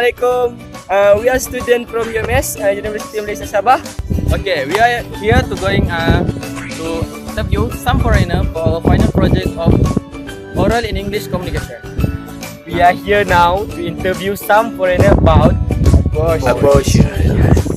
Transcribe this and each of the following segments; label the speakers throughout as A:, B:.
A: Assalamualaikum. We are student from UMS, University of Malaysia Sabah.
B: Okay, we are here to interview some foreigner for our final project of oral in English communication.
A: We are here now to interview some foreigner about abortion. Yes.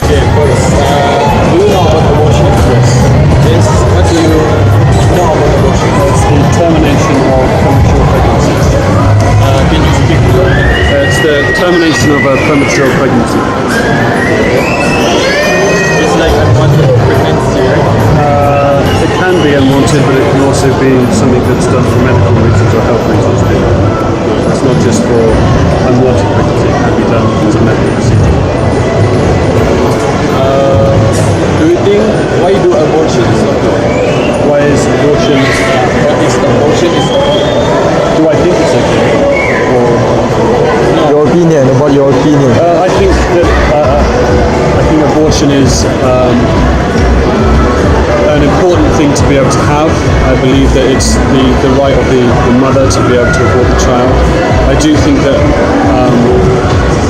C: Okay, first, do you know about abortion? Yes. What do you know about abortion? It's the termination of premature pregnancies. Can you speak? It's the termination of a premature pregnancy.
B: It's like unwanted pregnancy, right?
C: It can be unwanted, but it can also be something that's done for medical reasons or health reasons. It's not just for unwanted pregnancy, it can be done as a medical procedure.
D: Do you think why do abortion is okay?
C: Why is abortion?
D: What is abortion is okay?
C: Do I think it's okay? Or
D: Your opinion about your opinion.
C: I think that abortion is an important thing to be able to have. I believe that it's the right of the mother to be able to abort the child. I do think that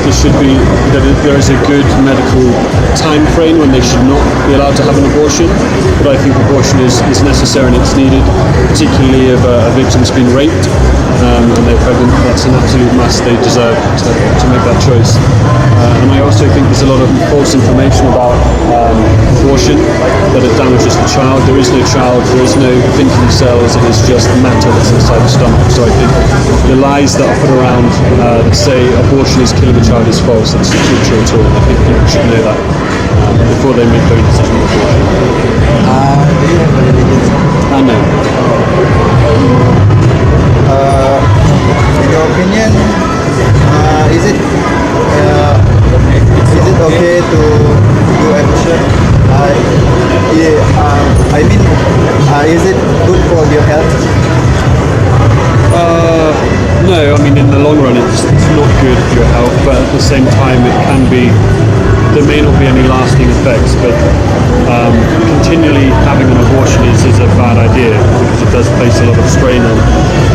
C: there is a good medical time frame when they should not be allowed to have an abortion, but I think abortion is necessary and it's needed, particularly if a victim's been raped and they're pregnant. That's an absolute must. They deserve to make that choice. And I also think there's a lot of false information about abortion, that it damages the child. There is no child, there is no thinking cells, it is just matter that's inside the stomach. So I think the lies that are put around that say abortion is killing a child is false. That's not true at all. I think people should know that before they make their own decision on abortion.
D: Do you have a religion?
C: I know.
D: In your opinion, is it okay to do abortion? Is it good for your health?
C: No, I mean in the long run it's not good for your health, but at the same time there may not be any lasting effects, but continually having an abortion is a bad idea because it does place a lot of strain on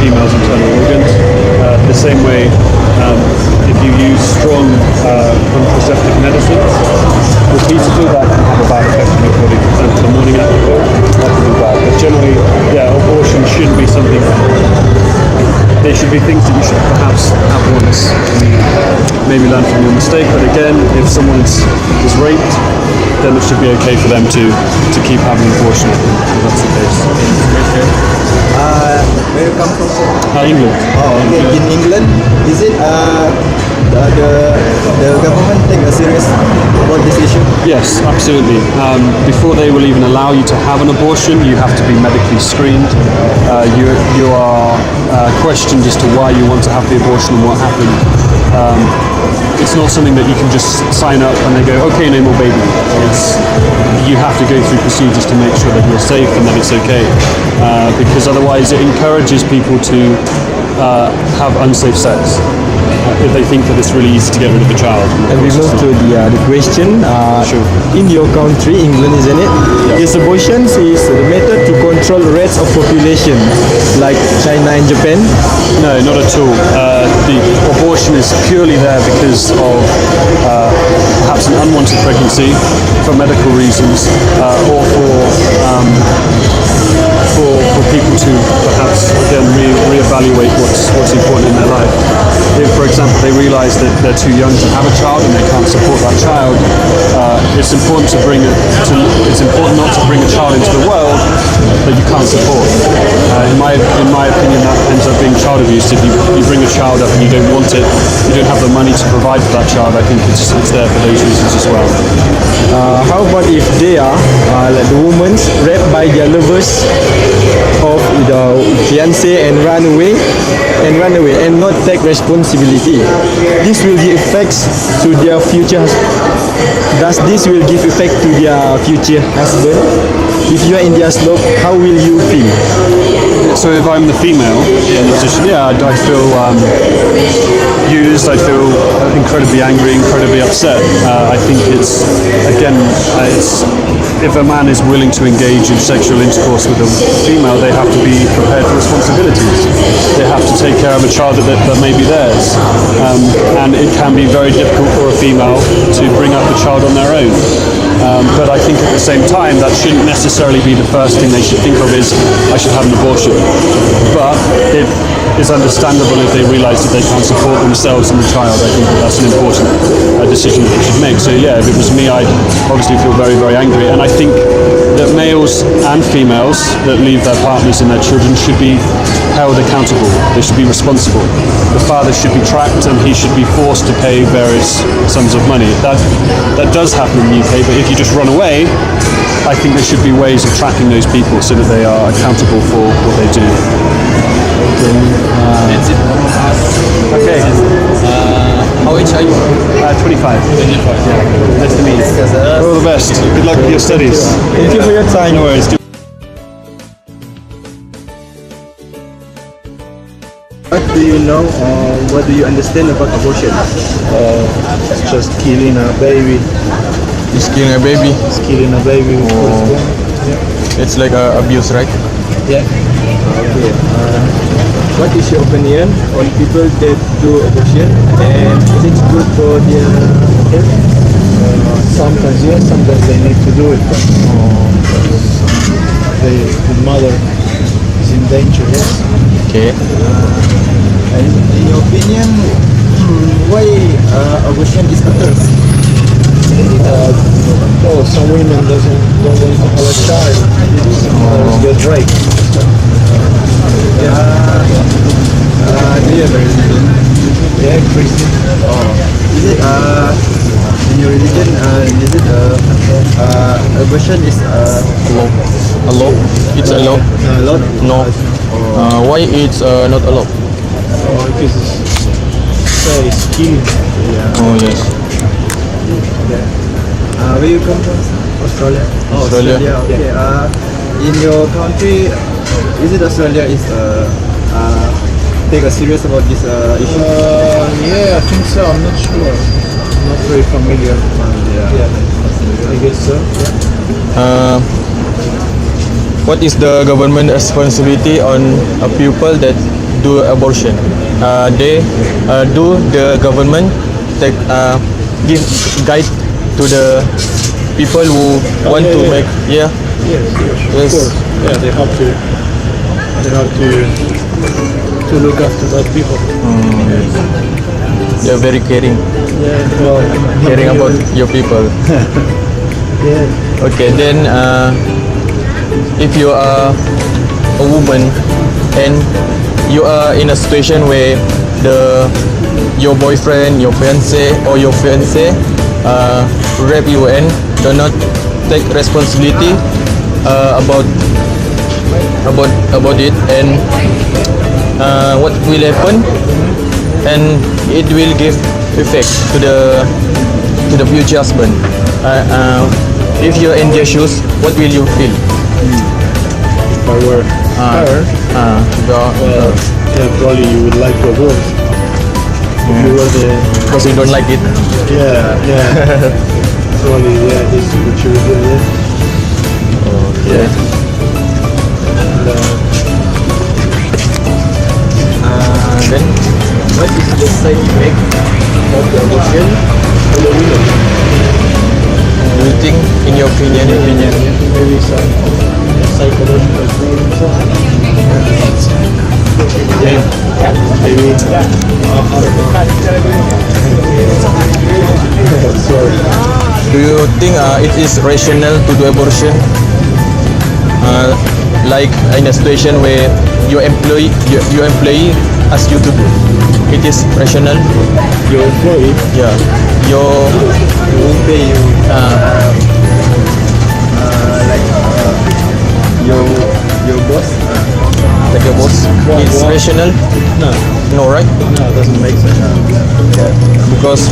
C: females' internal organs. The same way, if you use strong contraceptive medicines repeatedly, that can have a bad effect on your body. For example, the morning after, that can be bad. But generally, abortion shouldn't be something. There should be things that you should perhaps have once, maybe learn from your mistake. But again, if someone is raped, then it should be okay for them to keep having an abortion if that's the case.
D: Where you come from?
C: England.
D: Oh, okay. In England, is it the government take a serious about this issue?
C: Yes, absolutely. Before they will even allow you to have an abortion, you have to be medically screened. You are questioned as to why you want to have the abortion and what happened. It's not something that you can just sign up and they go, okay, no more baby. You have to go through procedures to make sure that you're safe and that it's okay. Because otherwise it encourages people to have unsafe sex. If they think that it's really easy to get rid of a child.
D: And we move to the question.
C: Sure.
D: In your country, England, isn't it?
C: Yeah.
D: Is abortion is the method to control rates of population, like China and Japan?
C: No, not at all. The abortion is purely there because of perhaps an unwanted pregnancy for medical reasons, or for people to perhaps again reevaluate what's important in their life. If, for example, they realise that they're too young to have a child and they can't support that child, it's important not to bring a child into the world that you can't support. In my opinion, that ends up being child abuse. If you bring a child up and you don't want it, you don't have the money to provide for that child. I think it's there for those reasons as well.
D: How about if they are like the women raped by their lovers of the fiancé and run away and not take responsibility? This will give effects to their future. Does this will give effect to their future husband? If you are in their slope, how will you feel?
C: So if I'm the female in the position, I feel used. I feel incredibly angry, incredibly upset. I think it's if a man is willing to engage in sexual intercourse with a female, they have to be prepared for responsibilities. They have to take care of a child that may be theirs, and it can be very difficult for a female to bring up the child on their own. But I think at the same time, that shouldn't necessarily be the first thing they should think of is, I should have an abortion. But it is understandable if they realise that they can't support themselves and the child. I think that's an important decision that they should make. So yeah, if it was me, I'd obviously feel very, very angry. And I think that males and females that leave their partners and their children should be held accountable. They should be responsible. The father should be tracked and he should be forced to pay various sums of money. That does happen in the UK, but if you just run away, I think there should be ways of tracking those people so that they are accountable for what they do.
B: That's it.
C: Okay.
B: How age are you?
C: 25. Yeah. Nice to meet you. All the best. Good luck with your studies.
D: Thank you for your time.
C: No worries.
E: What do you know or what do you understand about abortion? It's just killing a baby.
D: He's killing a baby.
E: It's killing a baby.
D: It's like abuse, right?
E: Yeah.
D: Okay. What is your opinion on people that do abortion, and is it good for their health?
E: Sometimes yes, sometimes they need to do it. The mother is in danger. Yes.
D: Okay.
E: And in your opinion, why abortion is better? Some women don't want to have a child. Get raped. Do you have a religion? Yeah, Christian.
F: Is it in your religion? Is it abortion is
D: Law. A law? It's a law?
F: allowed?
D: No. Why it's not allowed?
E: Because it's killing.
D: Oh yes.
F: Where you come from?
E: Australia.
F: Oh,
D: Australia.
F: Okay. In your country, is it Australia is take a serious about this issue?
E: Yeah, I think so. I'm not sure. I'm not very familiar. I guess so.
D: What is the government responsibility on a people that do abortion? Do the government take give guide to the people who want to make
E: Yes,
D: Yes.
E: of course. Yeah, they have to look after that people.
D: they're very caring
E: Well,
D: caring about your people.
E: yeah.
D: Okay, then if you are a woman and you are in a situation where your boyfriend, your fiance or your fiance rape you and do not take responsibility about it, and what will happen, and it will give effect to the future husband. If you're in their shoes, what will you feel?
E: If I were her, probably you would like to abort. If you were
D: because you don't like it.
E: Probably, this is what you would do,
D: Yeah. Then
F: What is the side effect of the abortion for the women?
D: do you think, in your opinion,
E: Maybe some psychological problems. Maybe. Sorry.
D: do you think it is rational to do abortion? Like in a situation where your employee asks you to do, it is rational?
E: Your employee,
D: Yeah. Your
F: Who pay you? Your boss?
D: like your boss, it's
E: what?
D: rational? No, right?
E: no, it doesn't make sense.
D: Because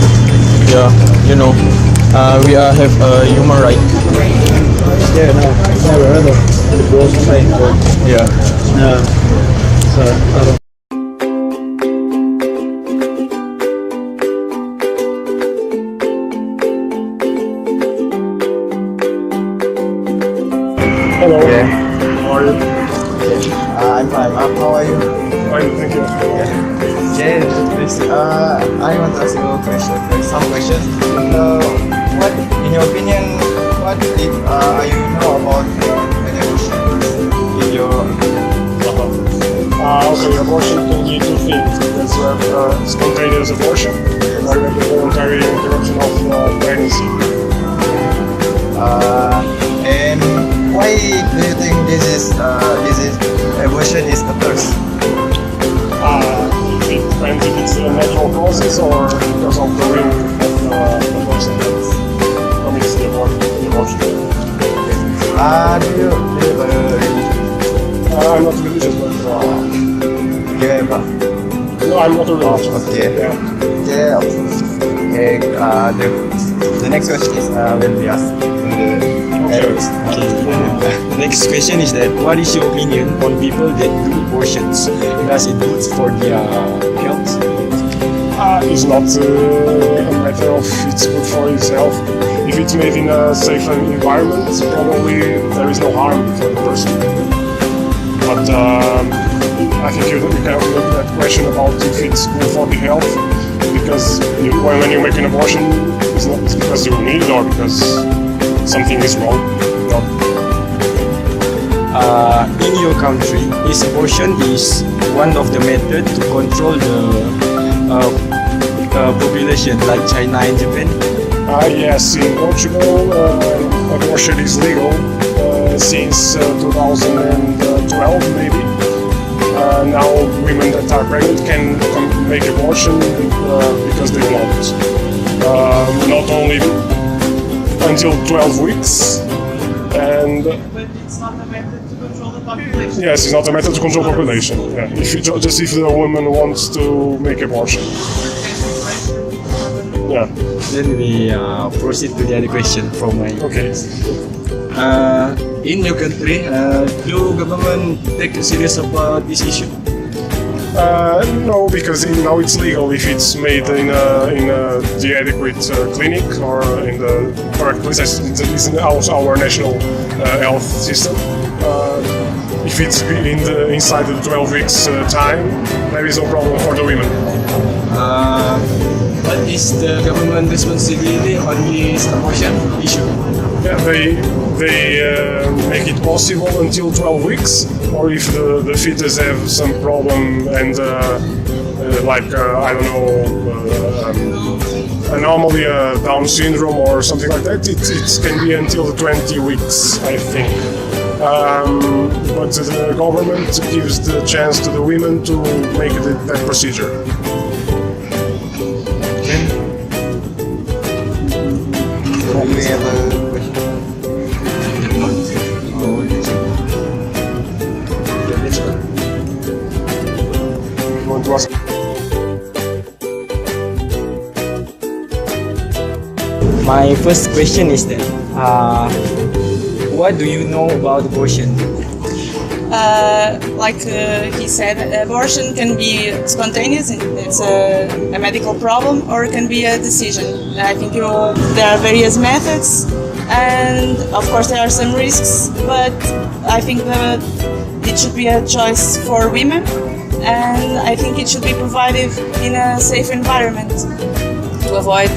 D: we have a human right.
E: Yeah, no, I've never heard of the boss paying for.
D: Yeah.
E: Yeah. So I don't.
C: Hello.
F: Yeah.
C: How are you?
F: I'm fine. How are you?
C: Fine, thank you.
F: Yeah, please. I want to ask you a question. Some questions. What, in your opinion, what if you know about an abortion in your
C: Okay, abortion can be two things. There's spontaneous abortion or the voluntary interruption of pregnancy.
F: and why do you think this is abortion is occurs?
C: It depends if it's a natural process or because of the will of the person that commits the abortion.
F: Do you have a religion?
C: I'm not religious, but
F: Yeah,
C: no, I'm not a religious.
F: okay.
C: Yeah.
F: Okay. The next question is will be asked in the arrows.
D: The next question is that what is your opinion on people that do abortions? Does it good for their health?
C: It's not a matter of it's good for his health. If it's made in a safe environment, probably there is no harm for the person. But I think you can look at that question about if it's good for the health, because when you make an abortion, it's not because you need it or because something is wrong. No.
D: In your country, is abortion is one of the methods to control the population like China and Japan?
C: Yes, in Portugal, abortion is legal since 2012, maybe. Now women that are pregnant can make abortion because they want. Not only until 12 weeks, and yes, it's not a method to control population. Yeah. If you just if the woman wants to make abortion. Yeah.
D: Then we proceed to the other question from my.
C: Okay.
D: In your country, do government take serious about this issue?
C: No, because now it's legal if it's made in the adequate clinic or in the correct place. It's in our national health system. If it's inside the 12 weeks time, there is no problem for the women.
D: What is the government responsibility on this abortion issue?
C: Yeah, they make it possible until 12 weeks, or if the fetus have some problem and like I don't know, anomaly, Down syndrome or something like that, it can be until the 20 weeks, I think. But the government gives the chance to the women to make that procedure.
F: Do we have a question?
C: You want to ask?
D: My first question is that what do you know about abortion?
G: He said, abortion can be spontaneous, it's a medical problem, or it can be a decision. I think there are various methods, and of course there are some risks, but I think that it should be a choice for women, and I think it should be provided in a safe environment to avoid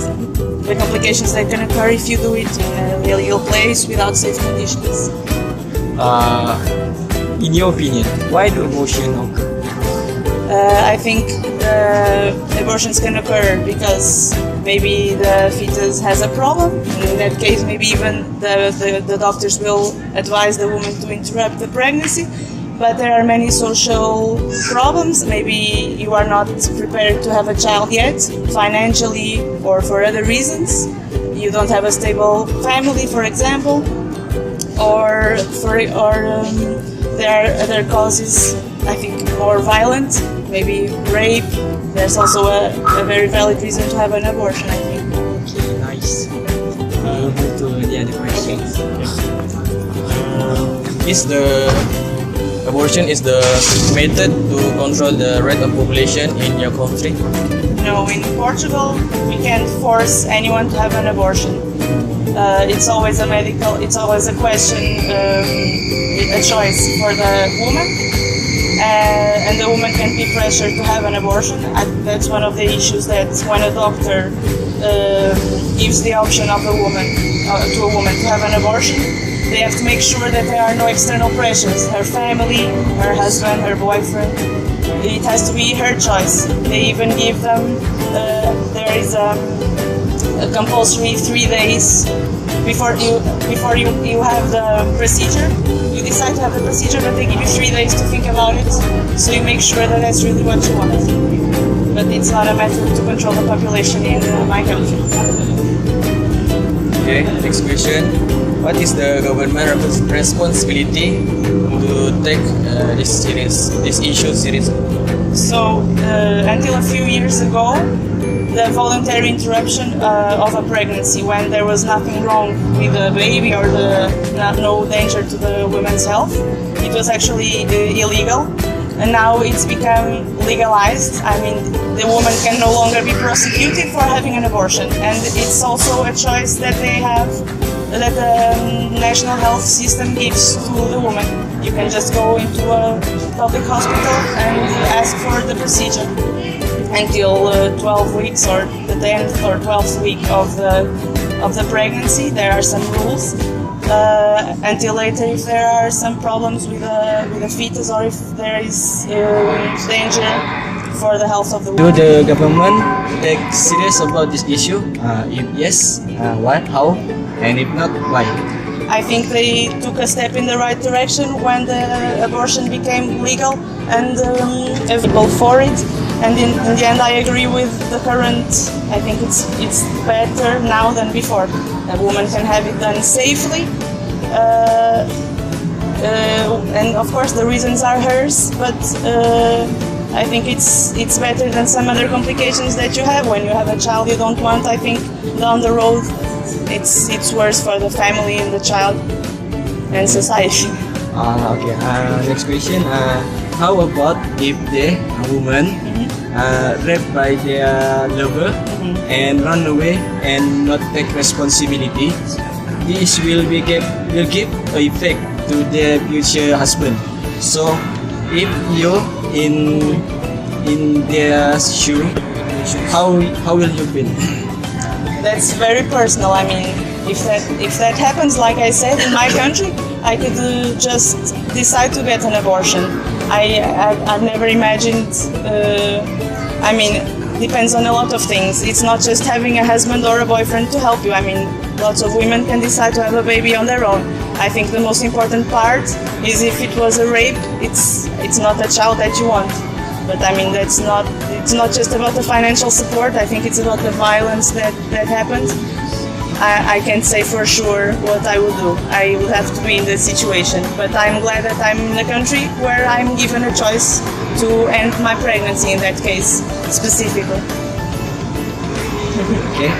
G: the complications that can occur if you do it in a illegal place without safe conditions.
D: In your opinion, why do abortion occur?
G: I think abortions can occur because maybe the fetus has a problem. In that case, maybe even the doctors will advise the woman to interrupt the pregnancy. But there are many social problems. Maybe you are not prepared to have a child yet, financially or for other reasons. You don't have a stable family, for example, or there are other causes, I think, more violent, maybe rape. There's also a very valid reason to have an abortion, I think.
D: Okay, nice. Move to the other question. Is the
B: abortion is the method to control the rate of population in your country?
G: No, in Portugal, we can't force anyone to have an abortion. It's always it's always a question, a choice for the woman. And the woman can be pressured to have an abortion. That's one of the issues, that when a doctor gives the option of a woman to a woman to have an abortion, they have to make sure that there are no external pressures. Her family, her husband, her boyfriend. It has to be her choice. They even give them, there is a compulsory 3 days before you have the procedure. You decide to have the procedure, but they give you 3 days to think about it. So you make sure that that's really what you want. But it's not a method to control the population in my country.
B: Okay, next question. What is the government responsibility to take this issue seriously?
G: So until a few years ago, the voluntary interruption of a pregnancy when there was nothing wrong with the baby or no danger to the woman's health, it was actually illegal. And now it's become legalized. I mean, the woman can no longer be prosecuted for having an abortion, and it's also a choice that they have, that the national health system gives to the woman. You can just go into a public hospital and ask for the procedure until 12 weeks or the 10th or 12th week of the pregnancy. There are some rules. Until later, if there are some problems with the fetus or if there is danger for the health of the woman.
H: Do the government take serious about this issue? If yes, what, how, and if not, why?
G: I think they took a step in the right direction when the abortion became legal, and people for it. And in the end, I agree with the current. I think it's better now than before. A woman can have it done safely, and of course the reasons are hers. But I think it's better than some other complications that you have when you have a child you don't want. I think down the road, it's worse for the family and the child and society.
H: Okay. Next question. How about if the woman raped by their lover and run away and not take responsibility? This will give effect to their future husband. So, if you in their shoe, how will you feel?
G: That's very personal. I mean, if that happens, like I said, in my country, I could just decide to get an abortion. I've never imagined. I mean, depends on a lot of things. It's not just having a husband or a boyfriend to help you. I mean, lots of women can decide to have a baby on their own. I think the most important part is if it was a rape, it's not a child that you want. But I mean, it's not just about the financial support. I think it's about the violence that happens. I can't say for sure what I would do. I would have to be in the situation. But I'm glad that I'm in a country where I'm given a choice to end my pregnancy in that case, specifically.
H: Okay.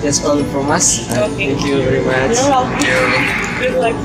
H: That's all from us.
G: Okay.
H: Thank you very much.
G: You're welcome. Good luck.